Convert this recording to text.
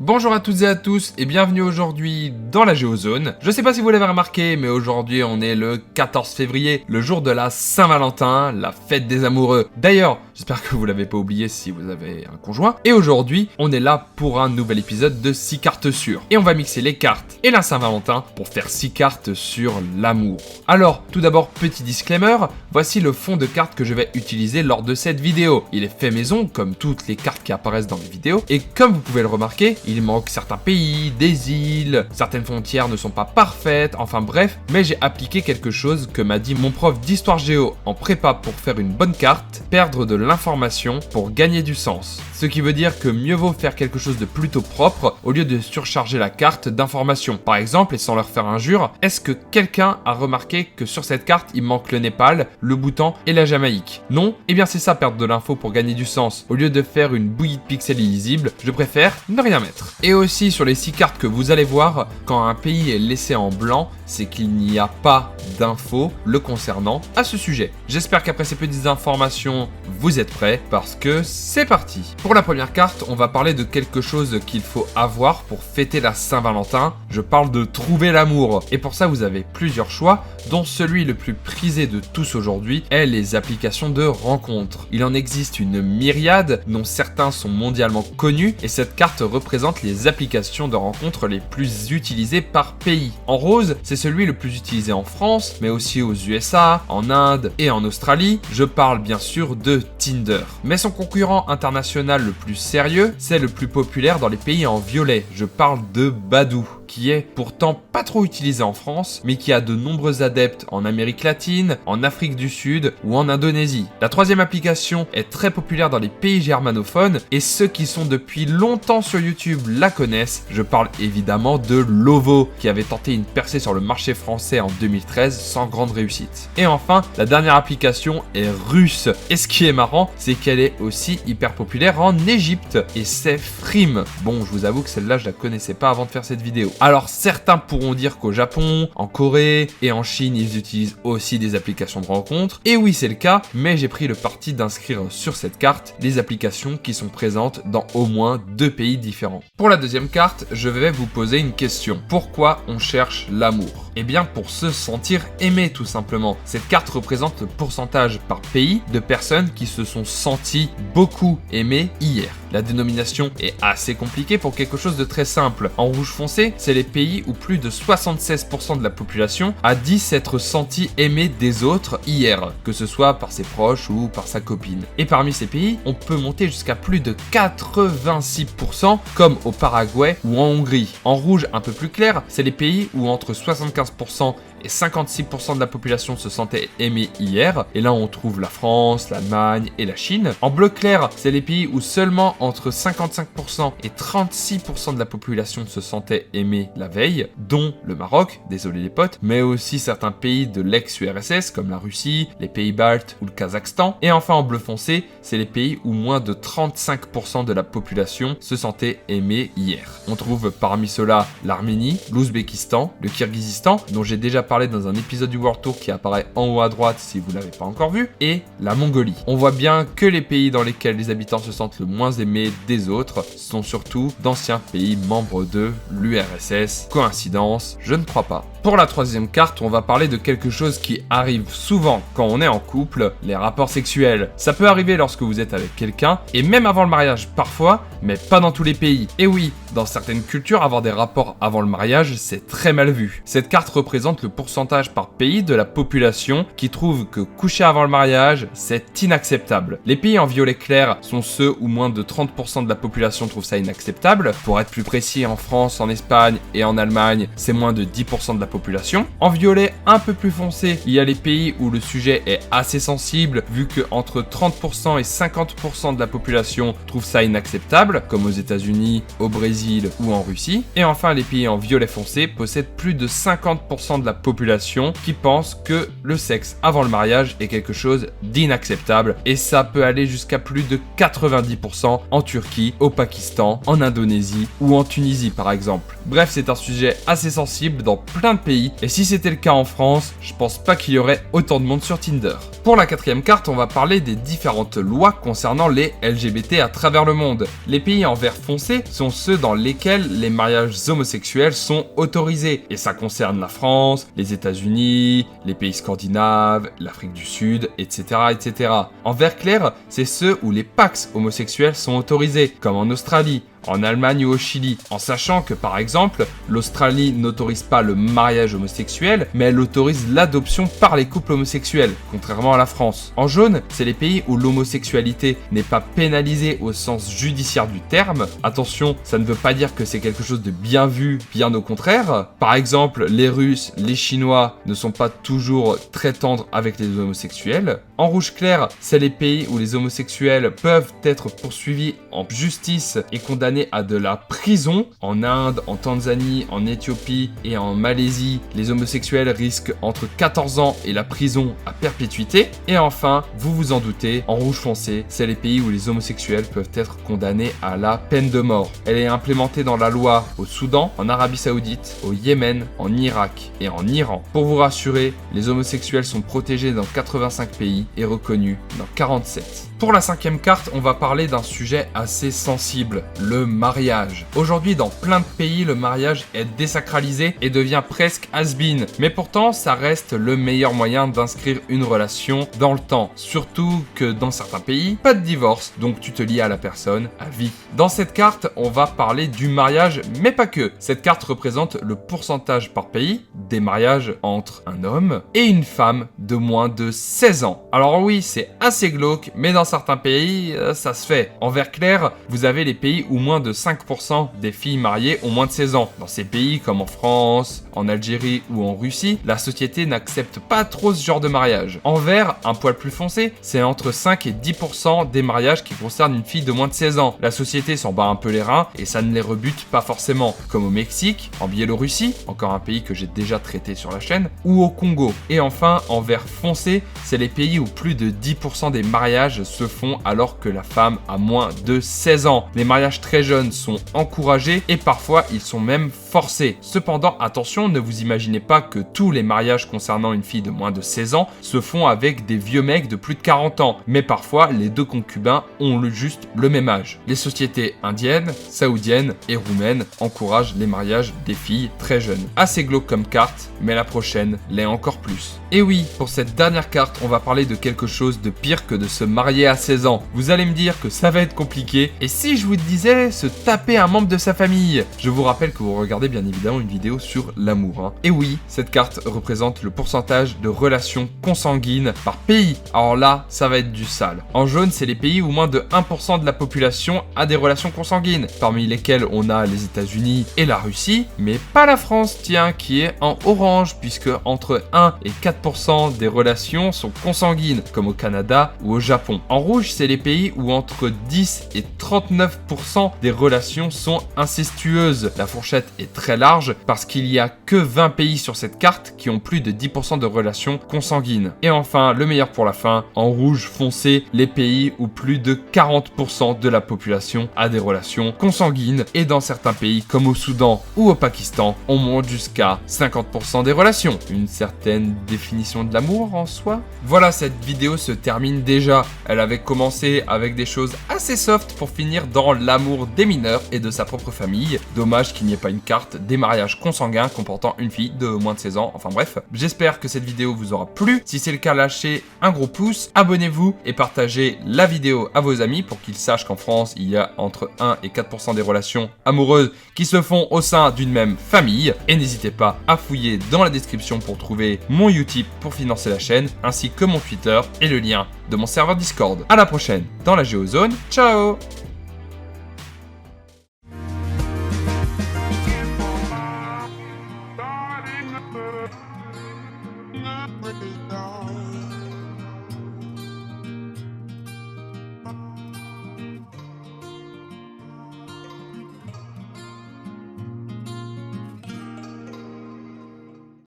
Bonjour à toutes et à tous et bienvenue aujourd'hui dans la Géozone. Je sais pas si vous l'avez remarqué, mais aujourd'hui on est le 14 février, le jour de la Saint-Valentin, la fête des amoureux. D'ailleurs, j'espère que vous l'avez pas oublié si vous avez un conjoint. Et aujourd'hui, on est là pour un nouvel épisode de 6 cartes sûres. Et on va mixer les cartes et la Saint-Valentin pour faire 6 cartes sur l'amour. Alors, tout d'abord, petit disclaimer, voici le fond de cartes que je vais utiliser lors de cette vidéo. Il est fait maison, comme toutes les cartes qui apparaissent dans les vidéos, et comme vous pouvez le remarquer, il manque certains pays, des îles, certaines frontières ne sont pas parfaites, enfin bref, mais j'ai appliqué quelque chose que m'a dit mon prof d'histoire géo en prépa pour faire une bonne carte, perdre de l'information pour gagner du sens. Ce qui veut dire que mieux vaut faire quelque chose de plutôt propre au lieu de surcharger la carte d'informations. Par exemple, et sans leur faire injure, est-ce que quelqu'un a remarqué que sur cette carte, il manque le Népal, le Bhoutan et la Jamaïque? Non? Eh bien c'est ça perdre de l'info pour gagner du sens. Au lieu de faire une bouillie de pixels illisibles, je préfère ne rien mettre. Et aussi sur les 6 cartes que vous allez voir, quand un pays est laissé en blanc, c'est qu'il n'y a pas d'infos le concernant à ce sujet. J'espère qu'après ces petites informations, vous êtes prêts parce que c'est parti. Pour la première carte, on va parler de quelque chose qu'il faut avoir pour fêter la Saint-Valentin. Je parle de trouver l'amour. Et pour ça, vous avez plusieurs choix, dont celui le plus prisé de tous aujourd'hui est les applications de rencontres. Il en existe une myriade, dont certains sont mondialement connus, et cette carte représente les applications de rencontres les plus utilisées par pays. En rose, c'est celui le plus utilisé en France, mais aussi aux USA, en Inde et en Australie. Je parle bien sûr de Tinder. Mais son concurrent international le plus sérieux, c'est le plus populaire dans les pays en violet. Je parle de Badoo, qui est pourtant pas trop utilisé en France, mais qui a de nombreux adeptes en Amérique latine, en Afrique du Sud ou en Indonésie. La troisième application est très populaire dans les pays germanophones, et ceux qui sont depuis longtemps sur YouTube la connaissent. Je parle évidemment de Lovo, qui avait tenté une percée sur le marché français en 2013 sans grande réussite. Et enfin, la dernière application est russe. Et ce qui est marrant, c'est qu'elle est aussi hyper populaire en Égypte, et c'est Frime. Bon, je vous avoue que celle-là, je la connaissais pas avant de faire cette vidéo. Alors certains pourront dire qu'au Japon, en Corée et en Chine, ils utilisent aussi des applications de rencontres. Et oui, c'est le cas, mais j'ai pris le parti d'inscrire sur cette carte les applications qui sont présentes dans au moins 2 pays différents. Pour la deuxième carte, je vais vous poser une question. Pourquoi on cherche l'amour? Eh bien pour se sentir aimé tout simplement. Cette carte représente le pourcentage par pays de personnes qui se sont senties beaucoup aimées hier. La dénomination est assez compliquée pour quelque chose de très simple. En rouge foncé, c'est les pays où plus de 76% de la population a dit s'être senti aimé des autres hier, que ce soit par ses proches ou par sa copine. Et parmi ces pays, on peut monter jusqu'à plus de 86%, comme au Paraguay ou en Hongrie. En rouge un peu plus clair, c'est les pays où entre 75% et 56% de la population se sentait aimée hier. Et là, on trouve la France, l'Allemagne et la Chine. En bleu clair, c'est les pays où seulement entre 55% et 36% de la population se sentait aimée la veille, dont le Maroc, désolé les potes, mais aussi certains pays de l'ex-URSS comme la Russie, les pays baltes ou le Kazakhstan. Et enfin, en bleu foncé, c'est les pays où moins de 35% de la population se sentait aimée hier. On trouve parmi ceux-là l'Arménie, l'Ouzbékistan, le Kirghizistan, dont j'ai déjà parlé dans un épisode du World Tour qui apparaît en haut à droite si vous l'avez pas encore vu, et la Mongolie. On voit bien que les pays dans lesquels les habitants se sentent le moins aimés des autres sont surtout d'anciens pays membres de l'URSS. Coïncidence? Je ne crois pas. Pour la troisième carte, on va parler de quelque chose qui arrive souvent quand on est en couple, les rapports sexuels. Ça peut arriver lorsque vous êtes avec quelqu'un, et même avant le mariage parfois, mais pas dans tous les pays. Et oui, dans certaines cultures, avoir des rapports avant le mariage, c'est très mal vu. Cette carte représente le pourcentage par pays de la population qui trouve que coucher avant le mariage, c'est inacceptable. Les pays en violet clair sont ceux où moins de 30% de la population trouve ça inacceptable. Pour être plus précis, en France, en Espagne et en Allemagne, c'est moins de 10% de la population. En violet un peu plus foncé, il y a les pays où le sujet est assez sensible, vu que entre 30% et 50% de la population trouve ça inacceptable, comme aux États-Unis, au Brésil ou en Russie. Et enfin, les pays en violet foncé possèdent plus de 50% de la population qui pense que le sexe avant le mariage est quelque chose d'inacceptable. Et ça peut aller jusqu'à plus de 90% en Turquie, au Pakistan, en Indonésie ou en Tunisie par exemple. Bref, c'est un sujet assez sensible dans plein de pays, et si c'était le cas en France, je pense pas qu'il y aurait autant de monde sur Tinder. Pour la quatrième carte, on va parler des différentes lois concernant les LGBT à travers le monde. Les pays en vert foncé sont ceux dans lesquels les mariages homosexuels sont autorisés, et ça concerne la France, les États-Unis, les pays scandinaves, l'Afrique du Sud, etc., etc. En vert clair, c'est ceux où les pax homosexuels sont autorisés, comme en Australie, en Allemagne ou au Chili, en sachant que par exemple, l'Australie n'autorise pas le mariage homosexuel, mais elle autorise l'adoption par les couples homosexuels, contrairement à la France. En jaune, c'est les pays où l'homosexualité n'est pas pénalisée au sens judiciaire du terme. Attention, ça ne veut pas dire que c'est quelque chose de bien vu, bien au contraire. Par exemple, les Russes, les Chinois ne sont pas toujours très tendres avec les homosexuels. En rouge clair, c'est les pays où les homosexuels peuvent être poursuivis en justice et condamnés à de la prison. En Inde, en Tanzanie, en Éthiopie et en Malaisie, les homosexuels risquent entre 14 ans et la prison à perpétuité. Et enfin, vous vous en doutez, en rouge foncé, c'est les pays où les homosexuels peuvent être condamnés à la peine de mort. Elle est implémentée dans la loi au Soudan, en Arabie Saoudite, au Yémen, en Irak et en Iran. Pour vous rassurer, les homosexuels sont protégés dans 85 pays et reconnus dans 47. Pour la cinquième carte, on va parler d'un sujet assez sensible, le mariage. Aujourd'hui, dans plein de pays, le mariage est désacralisé et devient presque has-been. Mais pourtant, ça reste le meilleur moyen d'inscrire une relation dans le temps. Surtout que dans certains pays, pas de divorce, donc tu te lies à la personne à vie. Dans cette carte, on va parler du mariage, mais pas que. Cette carte représente le pourcentage par pays des mariages entre un homme et une femme de moins de 16 ans. Alors oui, c'est assez glauque, mais dans certains pays, ça se fait. En vert clair, vous avez les pays où moins de 5% des filles mariées ont moins de 16 ans. Dans ces pays comme en France, en Algérie ou en Russie, la société n'accepte pas trop ce genre de mariage. En vert, un poil plus foncé, c'est entre 5 et 10% des mariages qui concernent une fille de moins de 16 ans. La société s'en bat un peu les reins et ça ne les rebute pas forcément, comme au Mexique, en Biélorussie, encore un pays que j'ai déjà traité sur la chaîne, ou au Congo. Et enfin, en vert foncé, c'est les pays où plus de 10% des mariages se font alors que la femme a moins de 16 ans. Les mariages très jeunes sont encouragés et parfois ils sont même forcés. Cependant, attention, ne vous imaginez pas que tous les mariages concernant une fille de moins de 16 ans se font avec des vieux mecs de plus de 40 ans. Mais parfois, les deux concubins ont juste le même âge. Les sociétés indiennes, saoudiennes et roumaines encouragent les mariages des filles très jeunes. Assez glauque comme carte, mais la prochaine l'est encore plus. Et oui, pour cette dernière carte, on va parler de quelque chose de pire que de se marier à 16 ans. Vous allez me dire que ça va être compliqué, et si je vous disais se taper un membre de sa famille? Je vous rappelle que vous regardez bien évidemment une vidéo sur l'amour. Et oui, cette carte représente le pourcentage de relations consanguines par pays. Alors là, ça va être du sale. En jaune, c'est les pays où moins de 1% de la population a des relations consanguines, parmi lesquels on a les États-Unis et la Russie, mais pas la France, tiens, qui est en orange, puisque entre 1 et 4% des relations sont consanguines, comme au Canada ou au Japon. En rouge, c'est les pays où entre 10 et 39% des relations sont incestueuses. La fourchette est très large parce qu'il n'y a que 20 pays sur cette carte qui ont plus de 10% de relations consanguines. Et enfin, le meilleur pour la fin, en rouge foncé, les pays où plus de 40% de la population a des relations consanguines. Et dans certains pays comme au Soudan ou au Pakistan, on monte jusqu'à 50% des relations. Une certaine définition de l'amour en soi. Voilà, cette vidéo se termine déjà. Elle avait commencé avec des choses assez soft pour finir dans l'amour des mineurs et de sa propre famille. Dommage qu'il n'y ait pas une carte des mariages consanguins comportant une fille de moins de 16 ans. Enfin bref, j'espère que cette vidéo vous aura plu. Si c'est le cas, lâchez un gros pouce, abonnez-vous et partagez la vidéo à vos amis pour qu'ils sachent qu'en France, il y a entre 1 et 4% des relations amoureuses qui se font au sein d'une même famille. Et n'hésitez pas à fouiller dans la description pour trouver mon Utip pour financer la chaîne, ainsi que mon Twitter et le lien de mon serveur Discord. À la prochaine dans la Géozone. Ciao!